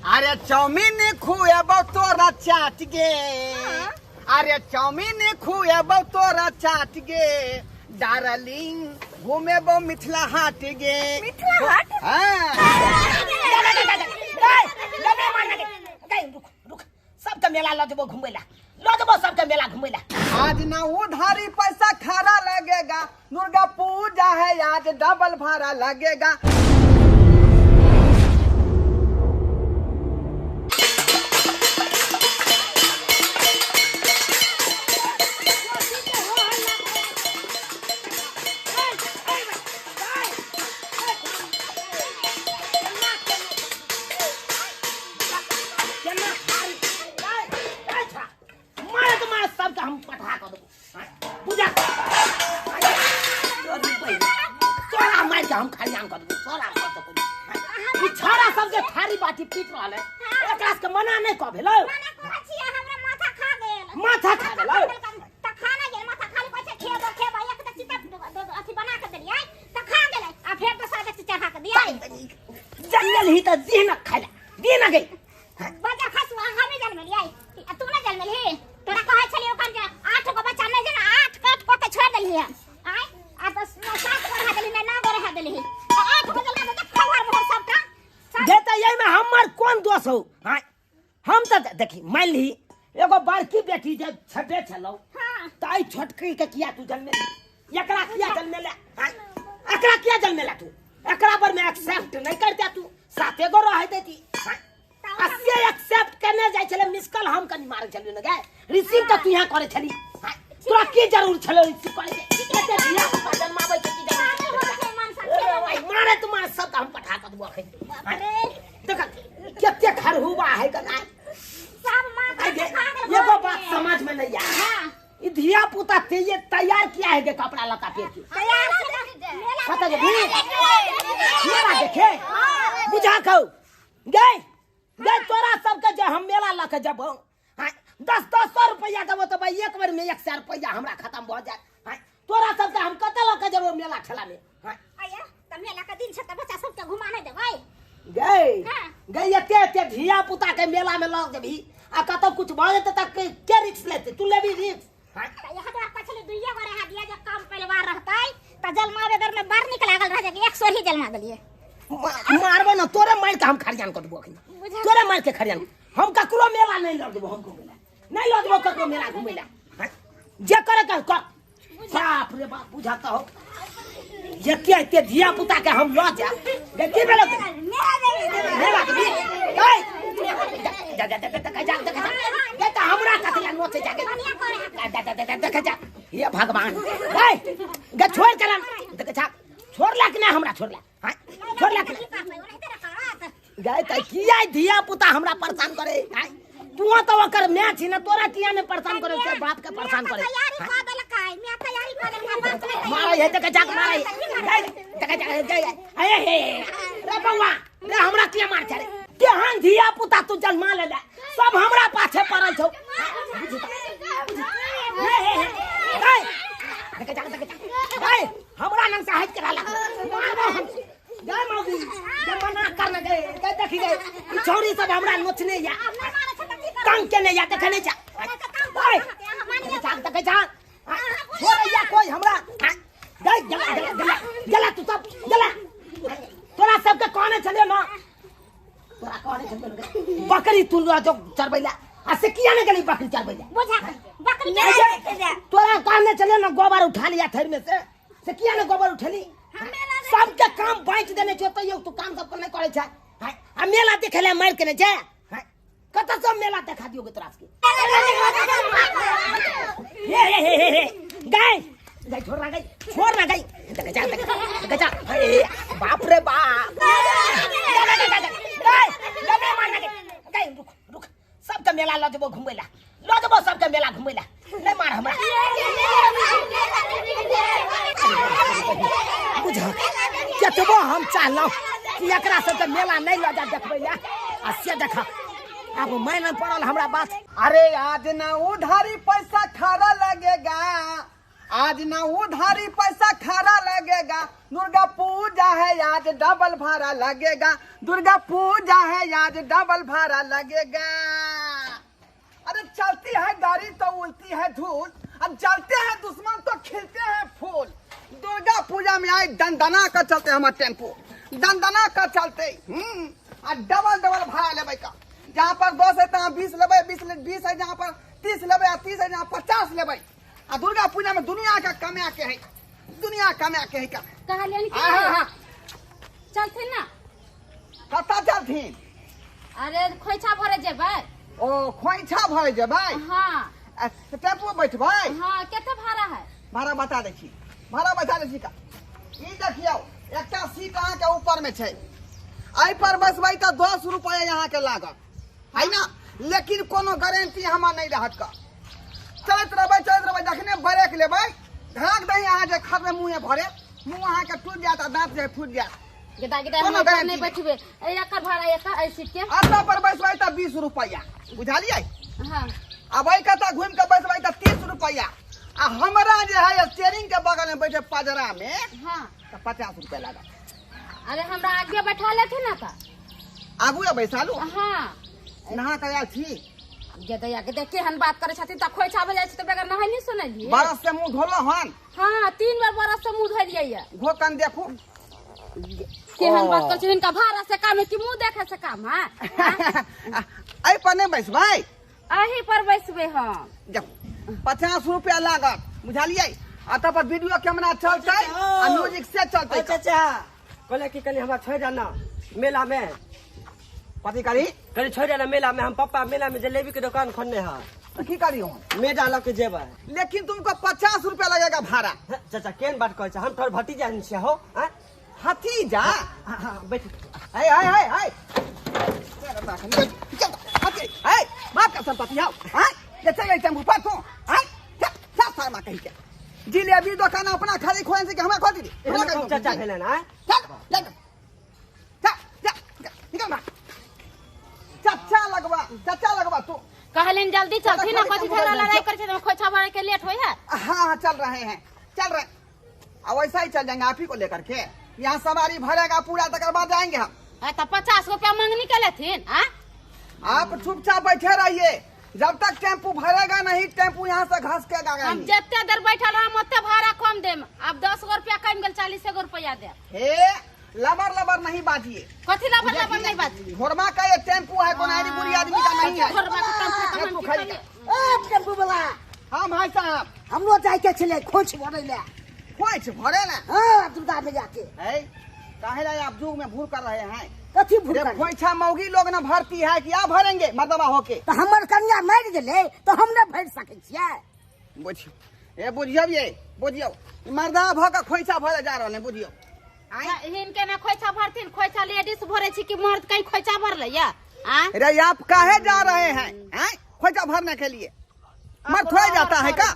अरे चाउमीन खुएब तोरा चाट गे। अरे चाउमीन खुएब तोरा चाट गे। डार्लिंग घूमेब मिथिला हाट गे। मिथिला हाट? हाँ। रुक सबके मेला ल देबो घुमैला, ल देबो सबके मेला घुमैला। आज ना उधारी पैसा खरा लगेगा, दुर्गा पूजा है आज डबल भाड़ा लगेगा। हम खरियान कर देबो सारा ई छोरा सबके थारी बाटी पीट रहल है, एकरा से मना नहीं क भेलो। मना करै छी, हमरा माथा खा गेल। माथा खा गेलो त खाना गेल, माथा खाली कहै छै खेबो एक त चिता अथी बना के देलियै त खा गेलै, आ फेर दोसर के चढ़ा के दियै। जंगल ही त दिन खाला दिन गई बजा खसुआ हमें जन्मलियै, तू ना जन्मलही। तोरा कहै छलियै ओकर जे 8 गो बच्चा नै जे 8 काट क के छोड़ देलियै। आय आ त 7 गो रहा देली, 9 गो रहा देली। 8 गो जला त खबर मोहर सबटा देता यही में हमर कौन दोष हो। हां हम त देखी मान ली एगो बड़की बेटी जब छबे छलो हां त आई छोटकी के किया तू जन्मे एकरा किया जन्मे ले। हां एकरा किया जन्मे ला तू, एकरा पर मैं एक्सेप्ट नहीं करता तू साथे गो रह देती। हां असे एक्सेप्ट करने जाय छले मिसकल हम कनी मारे छलियो न गए रिसीव त तू यहां करे छली। हां तोरा की जरूर छलो रिसीव करे के एते दिया जन्मावे के की जरूर मारे तुम्हारे सब हम पठा कर दबो अखन। देख केते खरहुबा है कना सब मां ये बात समझ में नहीं आया। हां ई धिया पुता ते ये तैयार किया है के कपड़ा लता पे की तैयार से पता है मेला देखे बुझा खौ गए गए तोरा सब के जे हम मेला ल के जब 10-10 रुपया देबो त भाई एक बार में 100 रुपया हमरा खत्म भ जाए। हां तोरा सब के हम कत ल के जब मेला ठेला में। हां आया त मेला का दिन छ त बच्चा सब के घुमा नहीं देबै गए गए एते धिया पुता के मेला में लग देबी आ कत कुछ भ जेते त के रिस्क लेते तू लेबी रिस्क। हां त यहां तो पछले दुइया गो रहा दिया जे कम परिवार रहतै त जलमावे बेर में बार निकल लागल रह जे एक सोही जलमा देलिए। मारबो न तोरे मार के हम खरियान कर देबो अखन, तोरे मार के खरियान हम ककरो मेला नहीं लग देबो, हम घुमेला नहीं लग देबो ककरो मेला घुमेला। जे करे कर बाप रे बाप बुझाता हो एते धिया पुता के हम ल जा देखी बेला मेला जा हमरा कतला नोचे जाके देख जा ये भगवान गे छोड़ के देख जा छोड़ला कि नहीं हमरा छोड़ला। हां छोड़ला कि गए त किया धिया पुता हमरा परेशान करे। हां तू तो ओकर मैं छी न तोरा किया ने परेशान करे से बाप के परेशान करे। तैयारी कर देल काय मैं तैयारी कर देल मारा ये देख जा मारा देख जा ए हे रे बउवा रे हमरा किया मार छरे केहन धिया पुता तू जन्मा ले सब हमरा पाछे पड़ल छौ। देख जा हमरा नंग से हट करा ला मारबो हम जय मौगी जे मना करने गए देखी गए छोरी सब हमरा नोचने या तंग के ने या देखने जा देख जा छोड़ या कोई हमरा गए गला तू सब गला तोरा सब के कहने चले ना तोरा कहने चले बकरी तू जो चरबैला आ से किया ने गली बकरी चरबैला बुझा बकरी तोरा कहने चले ना गोबर उठा लिया थैर में से किया ने गोबर उठेली सबके काम बांट देने छ त तू काम सब नहीं करे छ। हां आ मेला देखेला मार के ने जा कत सब मेला देखा दियो के तोरा के हे गए गए छोड़ ना गई देख जा बाप रे बाप गए रुक सबके मेला ल देबो घुमैला सबके मेला घुमैला नहीं मार हमरा बुझा केतबो हम चाहलौ कि एकरा सबके मेला नहीं ल जा देखबै ला आ से देखा अब मैं न पड़ल हमरा बात। अरे आज ना उधारी पैसा खरा लगेगा, आज ना उधारी पैसा खारा लगेगा, दुर्गा पूजा है आज डबल भाड़ा लगेगा, दुर्गा पूजा है आज डबल भाड़ा लगेगा। अरे चलती है गाड़ी तो उड़ती है धूल, अब चलते हैं दुश्मन तो खिलते हैं फूल। दुर्गा पूजा में आए दंदना का चलते हमारे टेम्पो, दंदना का चलते डबल डबल भाड़ा लेवे का। जहाँ पर 10 है तहाँ 20 लेवे, 20 है जहाँ पर 30 लेवे, 30 है जहाँ 50 लेवे। आ दुर्गा पूजा में दुनिया का कमा के है, दुनिया कमा के है का। चलते ना कता चलथिन? अरे खोइछा भरे जेबै। ओ खोइछा भरे जेबै? हाँ। टेम्पो बैठबै? हाँ। केते भाड़ा है? भाड़ा बता दै छी, भाड़ा बता दै छी का। ई देखियो एकटा सीट अहाँ के ऊपर में छै, आई पर बसबै त 10 रुपया यहाँ के लागत है ना, लेकिन कोनो गारंटी हमार नहीं रहत का। चलत रहबै जखने ब्रेक लेबै धड़क दही अहाँ जे खरबे मुँहे भरे, मुँह अहाँ के टूट जात आ दांत जे फूट जात। गिदा हम ऊपर नहीं बैठबे। एकर भाड़ा एकर सीट के अड्डा पर बैसबै त 20 रुपया, बुझलियै? हाँ। अब आई कता घूम के बैसबै त 30 रुपया। आ हमरा जे है स्टीयरिंग के बगल में बैठे पजरा में, हाँ, तो 50 रुपया लागत। अरे हमरा आगे बैठा लेथिन ना का। आगू या बैसालू? हाँ। नहा के आयल छी? गेदैया के देख केहन बात करे छथिन त खोइछा भे जाय छै त बेगर नहाय नहीं सुनलिए। बरस से मुंह धोलो हन? हाँ 3 बार बरस से मुंह धोलिए ये। घोकन देखू केहन बात करे छै, इनका भाड़ा से काम है कि मुंह देखे से काम है? आई पर नहीं बैसबै? अही पर बैसबे हम। जब 50 रुपया लागत, बुझलियै? आ तब पर वीडियो कैमरा चलतै आ म्यूजिक से चलतै। चाचा कहले कि कनी हमरा छोड़ जाना मेला में, पति करी कनी छोड़ जाना मेला में। हम पापा मेला में जलेबी के दुकान खोलने हैं, तो की करी हम? मेला लग के जेबै। लेकिन तुमको 50 रुपया लगेगा भाड़ा। चाचा केहन बात कहै छै, हम तोहर भतीजा छी हो। हतीजा? बैठ। हाय हाय हाय हाय हाय बाप का संपत्ति आओ। हाय ये चले टेम्पो पर तू। हाय क्या शर्मा कही के जिलेबी दुकान अपना खाली खोले से कि हमें खोल दी। चाचा भेले ना। चाचा लगवा तू। कहलिन जल्दी चलती ना, कथी झगड़ा लड़ाई करे छै, खोइछा भरे के लेट होय है। हाँ चल रहे हैं, चल रहे। अब वैसा ही चल जाएंगे आप ही को लेकर के। यहाँ सवारी भरेगा पूरा, तक बाद जाएंगे हम। तो 50 रुपया मांगनी के लेथिन। आप चुपचाप बैठे रहिए, जब तक टेम्पू भरेगा नहीं टेम्पू यहाँ से घस के हम जितने देर बैठल हम ओते भाड़ा कम देम। अब 10 रुपया कम गेल, 40 रुपया दे। हे लबर लबर नहीं बाजिए। कथी लबर लबर नहीं बाजिए? घोरमा का ये टेम्पू है, कोनारी बुरी आदमी का नहीं है। घोरमा का टेम्पू खाली टेम्पू वाला हाँ भाई साहब, हमरो जाय के छले खोइछ भरे ले। खोइछ भरे ना? हां दुदा में जाके। है काहे ला आप जुग में भूल कर रहे हैं? कथी भूल कर? खोइछा मौगी लोग ना भरती है कि आप भरेंगे मर्दवा होके? तो हमर कन्या मर गेले तो हम न भर सके छियै। बुझियो ए बुझियो ये बुझियो मर्दवा भ के खोइछा भरे जा रहले, बुझियो। हिनके में खोइछा भरथिन, खोइछा लेडीज भरे छी कि मर्द कहीं खोइछा भर ले या? अरे आप काहे जा रहे हैं? हैं खोइछा भरने के लिए? मर्द थोड़े जाता है का?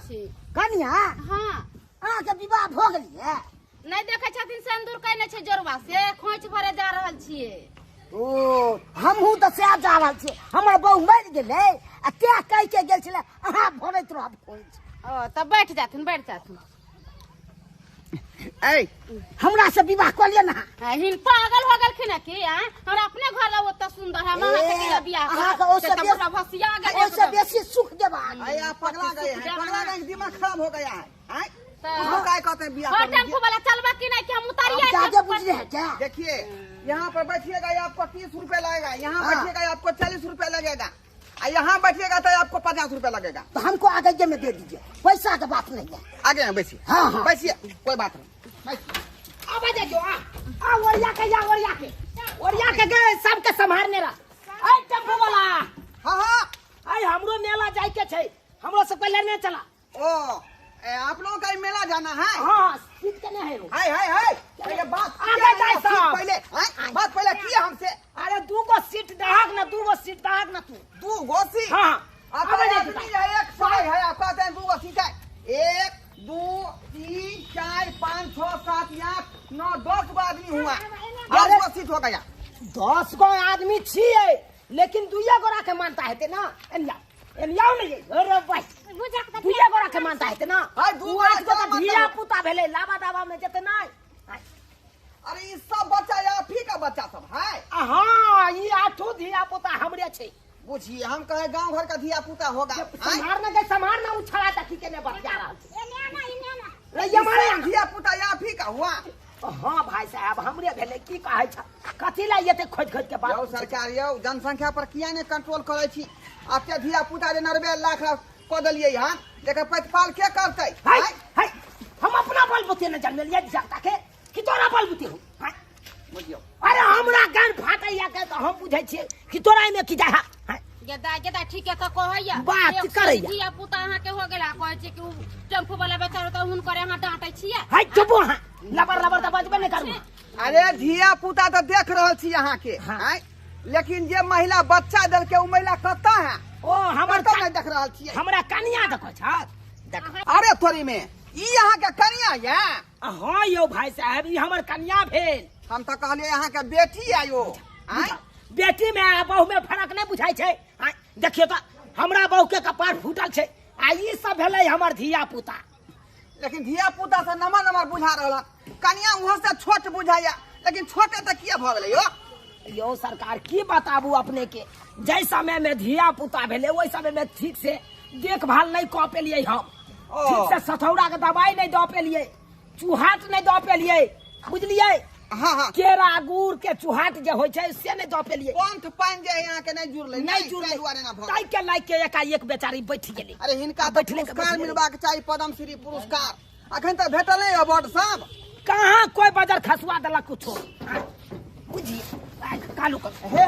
कन्या हां आ के विवाह भ गेलिए? नहीं देखे छथिन सिंदूर कहने छै जोरबा से खोइछ भरे जा रहल छिए। ओ हमहू त से जा रहल छी। हमर बहू मर गेले आ क्या कह के गेल छले अहाँ भरैत रहब खोइछ। ओ तब बैठ जाथुन, बैठ जाथुन। ए हमरा से विवाह कर लिया ना। हिन पागल हो गेलखिन कि हमरा अपने घर ला ओत सुंदर है, वहां से के बियाह अहाँ के ओसे हमरा भसिया गेल। ओसे बेसी सुख देबा। अरे आप पगला गए हैं, पगला गए, दिमाग खराब हो गया है। हैं तो हम काय कहते हैं बियाह और कर टेम्पो वाला चलबा कि नहीं कि हम उतारिए? ज्यादा बुझ रहे क्या? देखिए यहाँ पर बैठिएगा ये आपको 30 रुपए लगेगा, यहाँ बैठिएगा आपको 40 रुपए लगेगा, और यहाँ बैठिएगा तो आपको 50 रुपए लगेगा। तो हमको आगे में दे दीजिए, पैसा का बात नहीं है। आगे में बैठिए। हाँ, हाँ। बैठिए, कोई बात नहीं। अब आ जाओ। आ ओरिया के गए सबके संभालने रहा। आई टेम्पो वाला। हाँ हाँ आई हमरो मेला जाय के छै, हमरो से पहले नहीं चला। ओ आप लोगों का मेला जाना है? हां सीट के नहीं है। हाय पहले बात आगे जाए साहब। पहले बात पहले किए हमसे। अरे दूगो सीट दहाक ना, दूगो सीट दहाक ना तू। दू गोसी? हां आपका आदमी है, एक साई है, आप कहते हैं 2 गो सीट है। 1 2 3 4 5 6 7 8 9 10 गो आदमी हुआ, 10 गो सीट हो गया। 10 गो आदमी छिए, लेकिन दुइया गोरा के मानता है ना। एनिया नहीं। अरे भाई दुइये गोरा के मानता है ना हाय, दू गोरा आठ गो के धिया मानता पुता भेले लावा दावा में जते नहीं अरे ये सब बच्चा आप ही का बच्चा सब है। हाँ ये आठों धिया पुता हमरे छे बुझिए हम कहे गांव घर का धिया पुता होगा। संभारना उछाला तक के ने बतिया रहा रे ये हमारे धिया पुता आप ही का हुआ। हाँ भाई साहब हमरे भेले की कहे छ कथी ला ये खोज खोज के बात यो सरकार यो जनसंख्या पर किया ने कंट्रोल करे छी। आपके धिया पुता जे 90 लाख को दलिए हां लेकिन प्रतिपाल के करते हाय हाय हम अपना बल बुते न जन्म लिया जाता के कि तोरा बल बुते हो हाय बुझियो। अरे हमरा गान फाटै या के तो हम बुझै छी कि तोरा में की जाहा हाय गेदा ठीक है तो कहैया बात करैया धिया पुता अहाँ के हो गेला कहै छै कि टेम्पू वाला बेचारा तो हुन करे अहाँ डांटै छियै। हाय चुप हां लबर लबर त बजबे नहीं करू। अरे धिया पुता तो देख रहल छी यहाँ के हैं लेकिन जे महिला बच्चा दल के उ महिला कत्ता है ओ हमर तो नहीं देख रहल छी। हमरा कनिया देखो छ देख अरे थोड़ी में ई यहाँ के कनिया या हाँ यो भाई साहब ई हमर कन्या भेल। हम तो कहलिए यहाँ के बेटी आयो हैं बेटी में आ बहू में फर्क नहीं बुझाई छे। देखियो तो हमरा बहू के कपार फूटल छे आ ई सब भेलै हमर धिया पुता। लेकिन धिया पुता से नमर नमर बुझा रहल कनिया वहां से छोट बुझाया लेकिन छोटे तो किया भ गेलै यो। यो सरकार की बताबू अपने के जै समय में धिया पुता भेले वही समय में ठीक से देखभाल नहीं कर पेलिए हम ठीक से सथौरा के दवाई नहीं दे पेलिए चूहाट नहीं दे पेलिए बुझलिए। हाँ हाँ केरा गुड़ के चूहाट जे होय छे से नहीं दे पेलिए पंथ पान जे यहाँ के नहीं जुड़ले नहीं जुड़ले ताई के लाइक के एकाएक बेचारी बैठ गेली। अरे हिनका बैठले पुरस्कार मिलबाक चाहिए पद्म श्री पुरस्कार अखन तक भेटल नहीं अवार्ड सब कहाँ कोई बजर खसवा देलक कुछो बुझिए कालू कर हे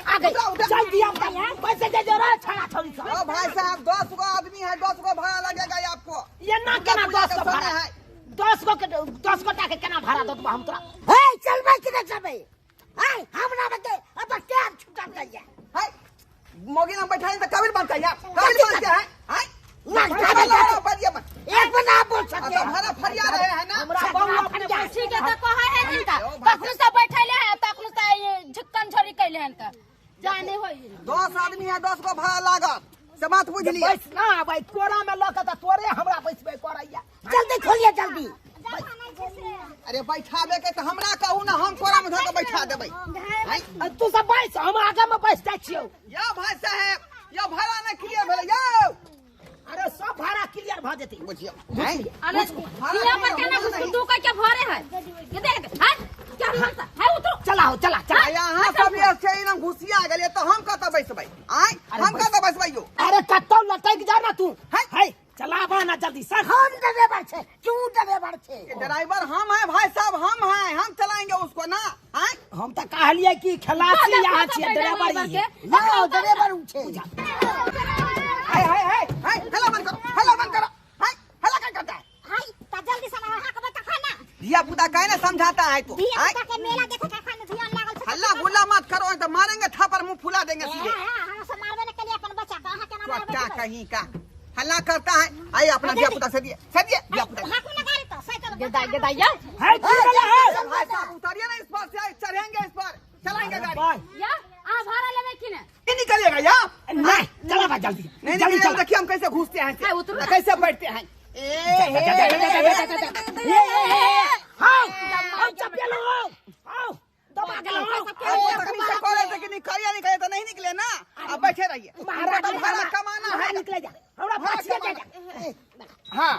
आ गई चल दिया पैसे दे दे रे छाड़ा छोड़ी सब। ओ भाई साहब 10 गो आदमी है 10 गो भाड़ा लगेगा आपको। ये ना केना 10 गो भाड़ा है 10 गो टाके केना भाड़ा दत हम तोरा हे चलबै कि नहीं चलबै हाय हमरा बते अब क्या छुटा गया हाय मोगी ना बैठाई तो कबिल बनता है कबिल बनते हैं हाय एक बना बोल सकते भाड़ा फरिया रहे हैं ना हमरा बहु अपने ठीक है तो कहै है इनका तखन से बैठले है तखन से झक्कन छोड़ी कैले हन का जाने होई 10 आदमी है 10 गो भाड़ा लागत से बात बुझ लिए। बस ना भाई तोरा में लक त तोरे हमरा बैठबे करैया जल्दी खोलिए जल्दी। अरे बैठाबे के तो हमरा कहू ना हम कोरा में धक बैठा देबै तू सब बैठ हम आगे में बैठते छियो। यो भाई साहब यो भाड़ा नहीं क्लियर भेलै यो। अरे सब भाड़ा क्लियर भ जेतै बुझियो अरे धिया पर केना घुस तू का क्या भरे है ये देख हां क्या करता है उतरो चलाओ चला चला यहाँ सब ये से एकदम घुसिया गेले तो हम कत बैसबै आय हम कत बैसबै यो। अरे कत्तो लटक जा ना तू है चला बना जल्दी सर हम ड्राइवर छे तू ड्राइवर छे ड्राइवर हम है भाई साहब हम हैं हम चलाएंगे उसको ना आय हम तो कहलिए कि खलासी यहाँ छे ड्राइवर ही लो ड्राइवर छे हाय हेलो बंद करो हाय हेलो क्या करता है हाय त जल्दी से ना हक बता खाना धिया पुता काहे ना समझाता है तू धिया पुता के मेला देखे का खाने ध्यान लागल छ हल्ला गुल्ला मत करो तो मारेंगे थप्पड़ मुंह फुला देंगे सीधे हां से मारबे न के लिए अपन बच्चा का के ना मारबे क्या कहीं का हल्ला करता है आइए अपना धिया पुता से दिए धिया पुता हां को लगा रे तो साइकिल गेदा या है भाई साहब उतरिए ना इस पर से चढ़ेंगे इस पर चलाएंगे गाड़ी या आ भाड़ा लेवे कि ने ये निकलिएगा या नहीं चला बा जल्दी नहीं जल्दी निकलिएगा चला देखिए हम कैसे घुसते हैं है, उतरो। कैसे बैठते हैं आओ चपिया लो आओ दबा के लो तकनीक से करे थे कि निकलिए तो नहीं निकले ना अब बैठे रहिए महाराज भाड़ा कमाना है निकले जा हमरा पाछे जा हाँ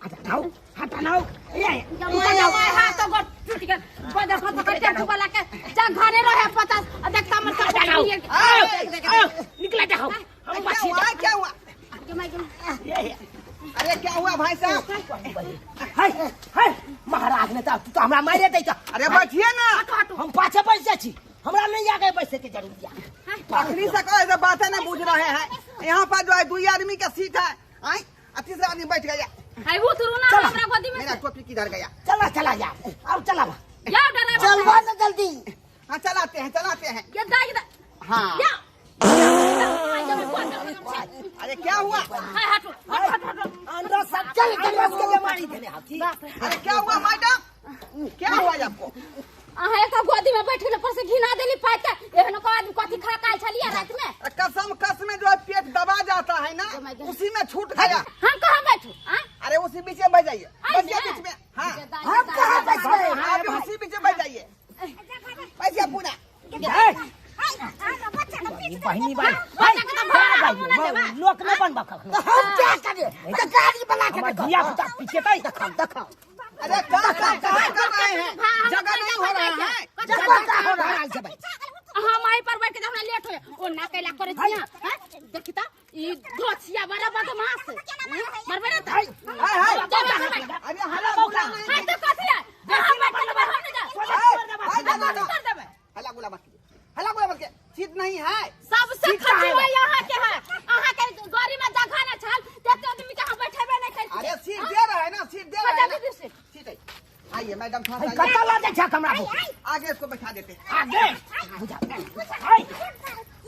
हटाओ हटाओ ये जमाई हां तो गट टूट के बदर फट के टेम्पू वाला के जा घरे रहे 50 देखता मत निकले जाओ हम पाछे क्या हुआ अरे क्या हुआ भाई साहब हाय हाय महाराज ने तो हमरा मारे दै त अरे बैठिए ना हम पाछे बैठ जा छी हमरा नहीं आगे बैठे के जरूरत तकनीक से करे तो बातें नहीं बुझ रहे हैं यहाँ पर जो है 2 आदमी का सीट है आई तीसरा आदमी बैठ गया है वो तुरु ना हमरा गोदी में मेरा टोपी किधर गया चला यार अब चला जाओ ड्राइवर चलवा ना जल्दी हाँ चलाते हैं ये दाई हाँ या अरे क्या हुआ हाय हटो अंदर सब चल के बस के मारी देने हाथी अरे क्या हुआ मैडम क्या हुआ आपको अहाँ एक गोदी में बैठले पर से घिना देली पात एहन को आदमी कथि खा काल छलिए रात में कसम जो है पेट दबा जाता बहनी भाई लोक न बनबा हम क्या करे तो गाड़ी बना के दिया पीछे दिखाओ अरे क्या कर रहे हैं? जगह नहीं हो रहा है। जगह का हो रहा है भाई हम आई पर बैठ के हमरा लेट होए ओ ना कैला करे छिया देखि त ई धोछिया बड़ा बदमाश मरबे ना हाय अरे हल्ला बोला हाय तो कथिया हम बैठ के हम नहीं जा हल्ला बोला मत के चीज नहीं है। सबसे खराब यहाँ के है अहाँ के गाड़ी में जगह ना छल तेते आदमी के हम बैठेबे नहीं कर। अरे सीट दे रहा है ना, सीट दे रहा है ना। सीट है। आइए मैडम थोड़ा सा कत्ता ला दे छा हमरा आगे इसको बैठा देते हैं। आगे बुझा हाय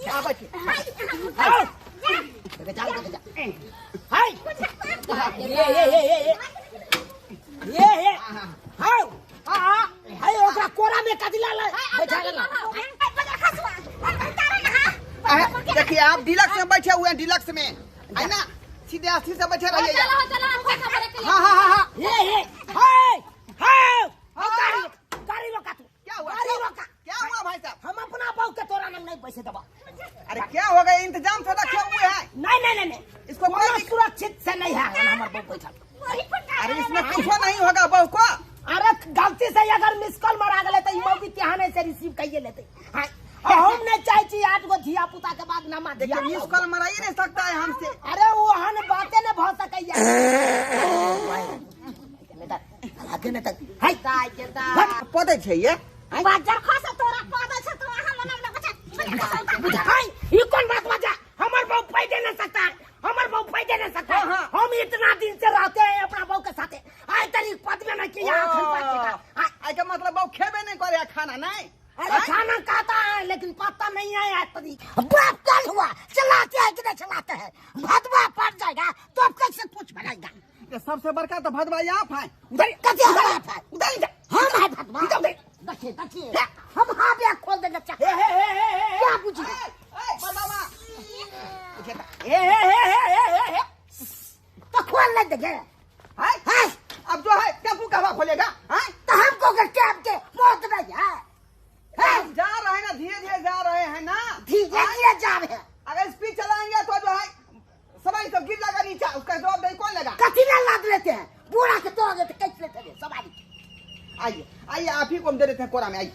क्या बैठे हाय ये हाय हाय ओकरा कोरा में कदिला ला बैठा लेना। देखिए आप डिलक्स में बैठे हुए हैं, डिलक्स में है ना, सीधे अस्सी से बैठे रहिए। हाँ ये हाय गाड़ी रोका तू क्या हुआ? गाड़ी रोका क्या हुआ भाई साहब? हम अपना बहू के तोरा नाम नहीं पैसे दबा। अरे क्या हो गया? इंतजाम से रखे हुए हैं। नहीं इसको कोनो सुरक्षित से नहीं है हमार बहू बैठा। अरे इसमें कुछ नहीं होगा बहू को। अरे गलती से अगर मिस कॉल मारा गले तो इमो भी तिहाने से रिसीव कइए लेते। हां हम नहीं चाहे छी 8 गो धिया पुता के बाद नमा देखिए मिस कॉल मरा ही नहीं सकता है हमसे। अरे वो हन बातें न भ सकैया आगे न तक हाय पते छै ये बाजार खस तोरा पद छ तो हम नाम बचा बुझा हाय ये कौन बात बजा हमर बहू पैदे न सकता है, हमर बहू पैदे न सकता है। हम इतना दिन से रहते हैं अपना बहू के साथे आज तक पद में नहीं किया आई का मतलब बहू खेबे नहीं करे खाना नहीं। अरे खाना खाता है लेकिन पता नहीं है आज तक बाप कल हुआ चलाते हैं कि नहीं चलाते हैं भदवा पड़ जाएगा तो अब कैसे पूछ बनाएगा। ये सबसे बड़का तो भदवा आप है। उधर कते हमारा है उधर हम है भदवा देखिए हम हां पे खोल देंगे क्या पूछी बाबा तो खोल नहीं देंगे है। अब जो है टेम्पू का हवा खोलेगा है तो हमको कैब के मौत नहीं है जा रहे हैं ना, धीरे जा रहे हैं ना, धीरे जा रहे हैं। अगर स्पीड चलाएंगे तो जो है सवारी सब गिर जाएगा नीचे, उसका जवाब नहीं कौन लेगा? कथी ना लाद लेते हैं बूढ़ा के तोड़े तो कैसे लेते हैं सवारी। आइए आप ही को हम दे देते हैं कोरा में। आइए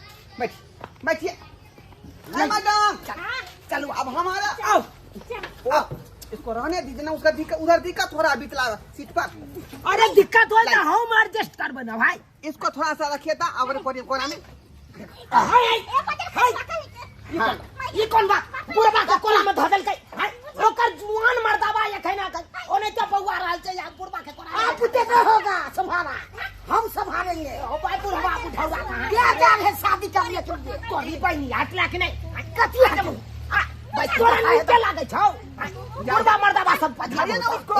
बैठिए मैडम। चलो अब हमारा आओ इसको रहने दीजिए ना, उसका उधर दिक्कत हो रहा है बितला सीट पर। अरे दिक्कत हो तो हम एडजस्ट कर बना भाई। इसको थोड़ा सा रखिए था और कोरा में। ये कौन बात बुढ़बा का कोला में धदल गई ओकर जुआन मर्दाबा ये कहना कर ओने तो बउआ रहल छै या बुढ़बा के कोला आप पुते का होगा संभाला हम संभालेंगे ओ भाई बुढ़बा बुढ़वा कहां क्या जान है शादी कर लिए चलिए तोरी बहनी हाथ लाके नहीं कथि है तुम भाई तोरा नहीं के लागे छौ बुढ़बा मर्दाबा सब पछा ना उसको।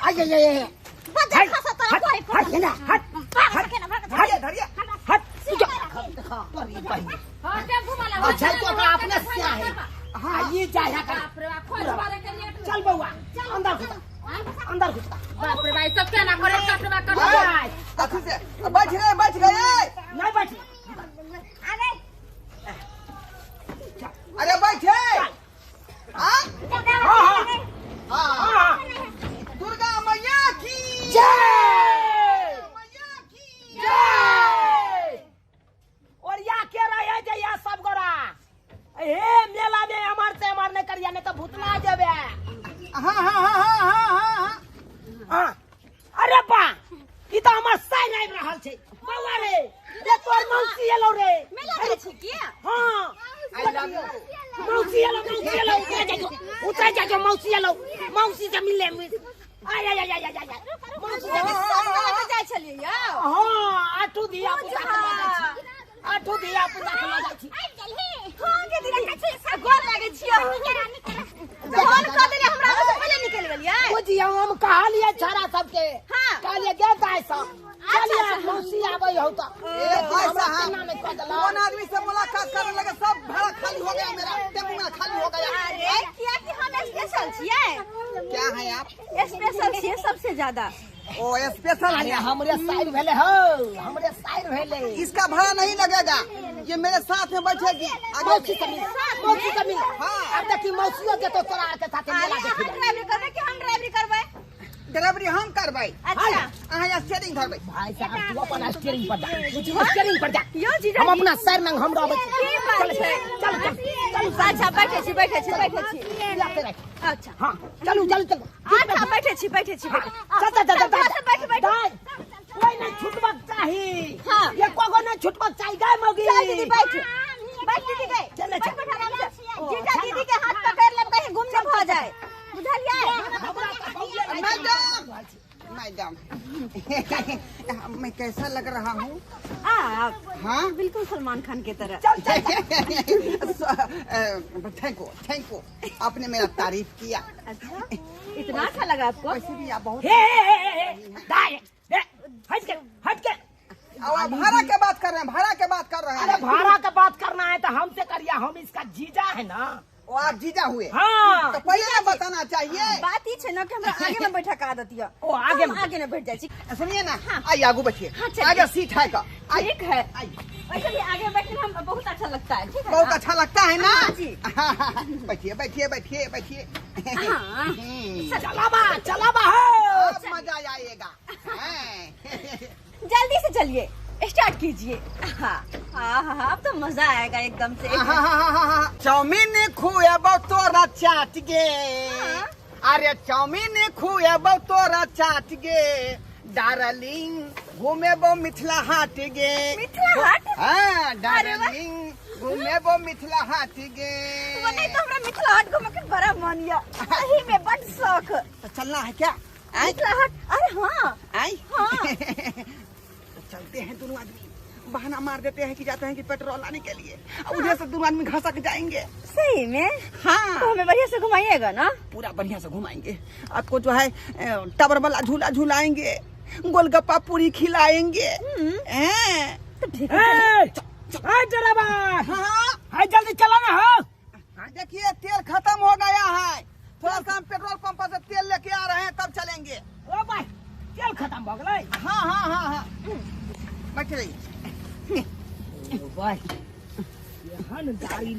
आइए बाजार खस तोरा कोई हट ना हट धरिए हट तोरी बहनी हां टेम्पू वाला अच्छा तो आपने क्या है हाँ ये जाया कर बाप रे बाप खोज मारे के लेट चल बउआ अंदर घुस बाप रे भाई सब क्या ना करे कटवा कर अच्छे से बैठ गए नहीं बैठ अरे बैठे। दुर्गा मैया की जय मैया की जय और या के रहे जे या सब गोरा हे मेला में हमार से हमार नहीं करिया नहीं तो भूतला जाबे। हां अरे बा ई तो हमार साई आइब रहल छै बउआ रे ये तोर मौसी एलो रे मेला करे छी की हां आई लव यू मौसी एलो उतर जा मौसी एलो मौसी से मिले आय मौसी जाय छलिए या हां आठू दिया पुता के लगे छी आठू दिया पुता के लगे छी हां के दिया के छै गोर लागे छियो फोन कर देले हमरा से पहले निकल गेलिए ओ जी हम कहलिए छारा सबके हां कहलिए गे दाई सब चलिए मौसी आबै हो त भाई साहब कौन आदमी से मुलाकात करने लगे सब भाड़ा खाली हो गया, मेरा टेम्पू में खाली हो गया। अरे क्या कि हम स्पेशल छिए क्या है आप? स्पेशल छिए सबसे ज्यादा ओ स्पेशल अरे है। हमरे साइड भेले हो हमरे साइड भेले इसका भाड़ा नहीं लगेगा, ये मेरे साथ में बैठेगी मौसी से मिल, मौसी से मिल। हाँ। अब देखी मौसियों के तो तोरा के साथ मेला देखे जाए। ड्राइवरी करबे कि हम ड्राइवरी करबे? ड्राइवरी हम करबै। अच्छा अहाँ स्टीयरिंग धरबै। भाई साहब तू अपन स्टीयरिंग पर जा, तू स्टीयरिंग पर जा। यो जीजा हम अपना सर नंग हम रहबै। की बात छै? चल चल चल। अच्छा बैठे छी लाते रह। अच्छा हाँ चलू चलू चलू। अच्छा बैठे छी चल चल चल चल। बैठ कोई नहीं छुटबक चाही। हाँ। ये कोगो नहीं छुटबक चाही गए मौगी। चल दीदी बैठ दीदी गए चल चल। बैठ आराम से जीजा दीदी के हाथ पकड़ लेब कहीं गुम न भ जाए बुझलिए? मैडम मैं कैसा लग रहा हूँ? आप हाँ बिल्कुल सलमान खान की तरह। थैंक यू आपने मेरा तारीफ किया। अच्छा इतना अच्छा लगा आपको? वैसे भी आप बहुत हट के हट के। अब भाड़ा के बात कर रहे हैं, भाड़ा के बात कर रहे अरे हैं। भाड़ा का बात करना है तो हमसे करिए, हम इसका जीजा है ना। वो आप जीजा हुए। हाँ। तो पहले ना बताना चाहिए। बात ही छै ना कि हमरा आगे में बैठा का आदत है। ओ आगे में आगे में बैठ जाए छी। सुनिए ना, हाँ। आइए आगू बैठिए। हाँ, चलिए। आगे सीट है का। आइए। ठीक है आइए। वैसे भी आगे बैठने में हमको बहुत अच्छा लगता है। ठीक है बहुत ना? अच्छा लगता है ना? हाँ जी। बैठिए बैठिए बैठिए बैठिए। हाँ। चला बा हो। अब मजा आएगा। जल्दी से चलिए स्टार्ट कीजिए। हाँ हाँ हाँ अब तो मजा आएगा एकदम से। चाउमीन खुएबो तोरा चाट गे। हाँ। अरे चाउमीन खुएबो तोरा चाट गे। डार्लिंग घूमेबो मिथिला हाट गे। मिथिला हाट? हाँ अरे वाह। डार्लिंग घूमेबो मिथिला हाट गे। वो नहीं तो हमरा मिथिला हाट घूमे के बड़ा मन है। सही में बड़ शौक। तो चलना है क्या? मिथिला हाट? अरे हाँ आई हाँ। चलते हैं दोनों आदमी, बहाना मार देते हैं कि जाते हैं कि पेट्रोल लाने के लिए। उधर से दोनों आदमी घसक जाएंगे। सही में? हाँ तो हमें बढ़िया से घुमाइएगा ना? पूरा बढ़िया से घुमाएंगे आपको। जो है टावर वाला झूला झूलाएंगे, गोलगप्पा पूरी खिलाएंगे। हैं? तो ठीक है हाँ जल्दी चला ना। हाँ देखिए तेल खत्म हो गया है, थोड़ा सा हम पेट्रोल पंप से तेल लेके आ रहे हैं तब चलेंगे। ओ भाई तेल खत्म हो गए। हाँ हाँ हाँ हाँ बैठ रही।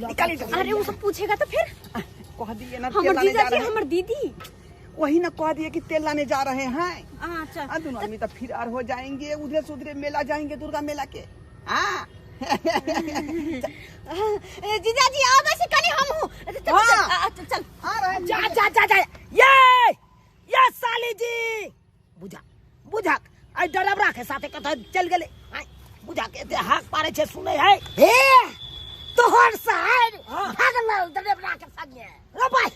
निकालिए। अरे वो सब पूछेगा तो फिर? कह दिए ना तेल हमर लाने जीजा जा जी रहे हैं। हमर दीदी। वही ना कह दिए कि तेल लाने जा रहे हैं। अच्छा दोनों आदमी तो फिर आर हो जाएंगे, उधर से उधर मेला जाएंगे, दुर्गा मेला के। हाँ जीजा जी आओ वैसे कनी हम हूँ। चल आ रहे हैं। जा जा जा जा। ये साली जी बुझा बुझा आई डरबरा के साथे कथा चल गेले। बुझा के हाथ पारे छे सुनै है। हे तोहर साइड भागल डरबरा के संगे। रे भाई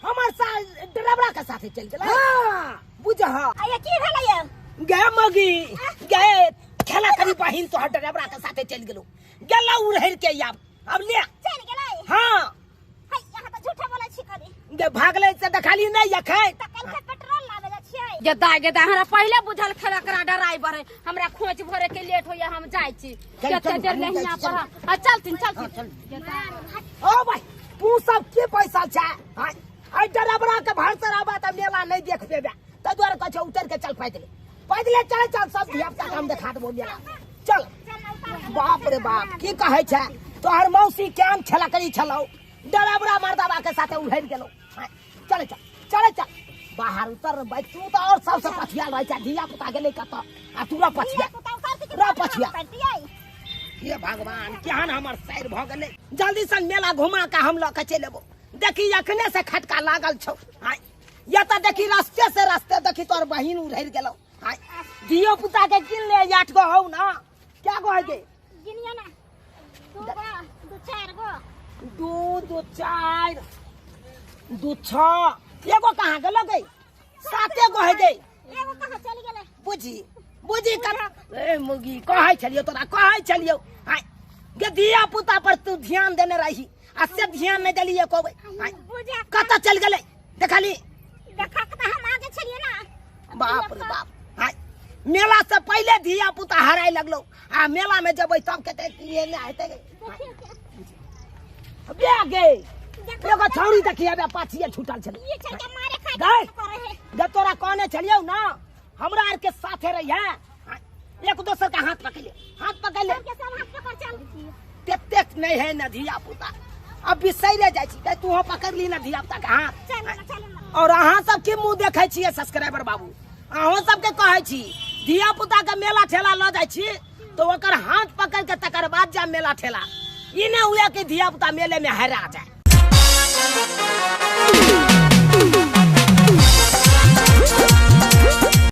हमर साल डरबरा के साथे चल गेले। हां बुझा। आया की भेलै? गे मगी गे खेला करी बहिन तोहर डरबरा के साथे चल गेलो। गेला उड़हर के अब ले चल गेलै। हां हाय यहाँ तो झूठा बोलै छी कनी। गे भागले से देखली नहीं यखै। त कल के पेट्रोल लावे जा छियै। गेदा हमरा पहले बुझल खेला करा ड्राइवर है, हमरा खोज भरे के लेट होया, हम जाय छी कते देर ले हिया पर। चलथिन ओ भाई तू सब के पैसा छै? आई डरबरा के भरसर आबा त मेला नहीं देख पेबे, त द्वारा कछ उतर के चल पैदले चल सब धिया पुता हम देखा देबो मेला। चल बाप रे बाप की कहै छै तोहर मौसी केहन खेला करी छलौ, डरबरा मर्दाबा के साथे उड़ैर गेलौ। चल बाहर उतर बैठ। तू तो और सबसे पछिया रह छै, धिया पुता गेलै कत आ तू रा पछिया। हे भगवान केहन हमर सैर भ गेलै। जल्दी से मेला घुमा के हम ल के चलेबो। देखी अखने से खटका लागल छौ। या त देखी रास्ते देखी तोर बहिन उड़ैर गेलौ। धियो पुता के किन ले 8 गो हौ ना। क्या गो है गे? गिनिया ना 2 गो 2 4 गो 2 4 2 6 एगो कहाँ गेलो गे? 7 गो है गे। एगो कहां चली गेलै? बुझी कर। ए मुगी कहै छलियो तोरा कहै छलियो। गे धिया पुता पर तू ध्यान देने रही, आ से ध्यान नहीं देलिए कोबे। बुझा कत चल गेलै देखली? देखा के हम आगे चलिए ना। बाप रे बाप। मेला से पहले धिया पुता हराय लगलो, आ मेला में जबै तब के लिए ले आते गे। एगो छौरी देखिए बे पाछिए छूटल छल। ये चल के मारे खा गए करे है। गे तोरा कहने छलियौ ना हमरा आर के साथे रही है। एक दोसर का हाथ पकड़ ले सब के सब हाथ पकड़ चल। तेतेक नहीं है न धिया पुता अब बिसैरे जाइ छी तू पकड़ ली न धिया पुता के हाथ और अहाँ सब के मुंह देखे छियै सब्सक्राइबर बाबू अहों सब के कहै छी धिया पुता के मेला ठेला ल जाइ छी तो ओकर हाथ पकड़ के तकर बाद जा मेला ठेला ई न हुए कि धिया पुता मेले में हरा जाए।